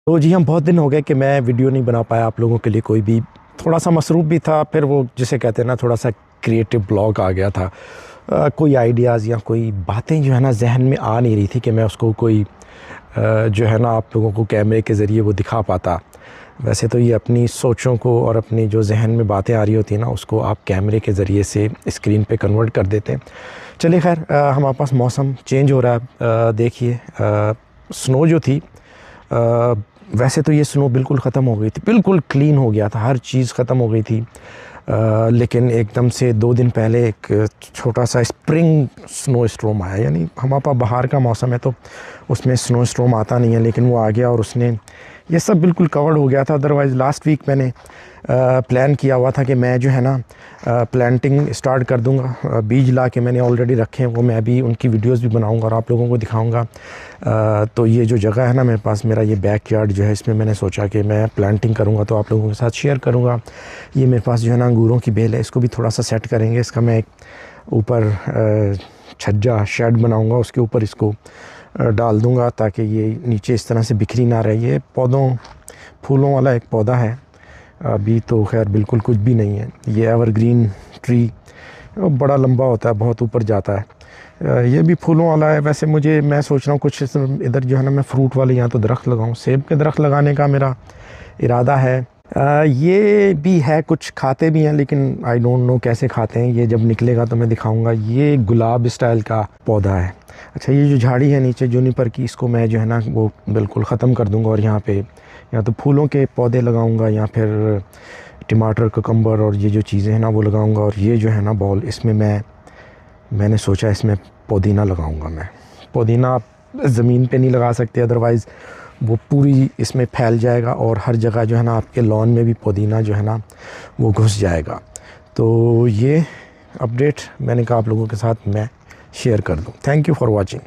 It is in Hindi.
तो जी हम बहुत दिन हो गए कि मैं वीडियो नहीं बना पाया आप लोगों के लिए कोई भी, थोड़ा सा मसरूफ़ भी था। फिर वो जिसे कहते हैं ना, थोड़ा सा क्रिएटिव ब्लॉक आ गया था। कोई आइडियाज़ या कोई बातें जो है ना जहन में आ नहीं रही थी कि मैं उसको कोई जो है ना आप लोगों को कैमरे के ज़रिए वो दिखा पाता। वैसे तो ये अपनी सोचों को और अपनी जो जहन में बातें आ रही होती हैं ना, उसको आप कैमरे के ज़रिए से स्क्रीन पे कन्वर्ट कर देते हैं। चलिए खैर, हमारे पास मौसम चेंज हो रहा है। देखिए, स्नो जो थी, वैसे तो ये स्नो बिल्कुल ख़त्म हो गई थी, बिल्कुल क्लीन हो गया था, हर चीज़ ख़त्म हो गई थी। लेकिन एकदम से 2 दिन पहले एक छोटा सा स्प्रिंग स्नो स्टॉर्म आया। यानी हमारे पास बाहर का मौसम है तो उसमें स्नो स्टॉर्म आता नहीं है, लेकिन वो आ गया और उसने ये सब बिल्कुल कवर्ड हो गया था। अदरवाइज़ लास्ट वीक मैंने प्लान किया हुआ था कि मैं जो है ना प्लांटिंग स्टार्ट कर दूंगा। बीज ला के मैंने ऑलरेडी रखे हैं, वो मैं भी उनकी वीडियोस भी बनाऊंगा और आप लोगों को दिखाऊंगा। तो ये जो जगह है ना मेरे पास, मेरा ये बैकयार्ड जो है, इसमें मैंने सोचा कि मैं प्लांटिंग करूंगा तो आप लोगों के साथ शेयर करूंगा। ये मेरे पास जो है ना अंगूरों की बेल है, इसको भी थोड़ा सा सेट करेंगे। इसका मैं एक ऊपर छज्जा शेड बनाऊँगा, उसके ऊपर इसको डाल दूँगा ताकि ये नीचे इस तरह से बिखरी ना रहे। ये फूलों वाला एक पौधा है, अभी तो खैर बिल्कुल कुछ भी नहीं है। ये एवरग्रीन ट्री बड़ा लंबा होता है, बहुत ऊपर जाता है। ये भी फूलों वाला है। वैसे मैं सोच रहा हूँ कुछ इधर जो है ना मैं फ्रूट वाले यहाँ तो दरख्त लगाऊँ। सेब के दरख्त लगाने का मेरा इरादा है। ये भी है, कुछ खाते भी हैं लेकिन आई डोंट नो कैसे खाते हैं। ये जब निकलेगा तो मैं दिखाऊंगा। ये गुलाब स्टाइल का पौधा है। अच्छा, ये जो झाड़ी है नीचे जूनिपर की, इसको मैं जो है ना वो बिल्कुल ख़त्म कर दूंगा और यहाँ पे या तो फूलों के पौधे लगाऊंगा या फिर टमाटर, ककम्बर और ये जो चीज़ें हैं ना वो लगाऊंगा। और ये जो है ना बॉल, इसमें मैंने सोचा इसमें पुदीना लगाऊंगा। मैं पुदीना आप ज़मीन पे नहीं लगा सकते, अदरवाइज़ वो पूरी इसमें फैल जाएगा और हर जगह जो है ना आपके लॉन में भी पुदीना जो है ना वो घुस जाएगा। तो ये अपडेट मैंने कहा आप लोगों के साथ मैं शेयर कर दूं। Thank you for watching.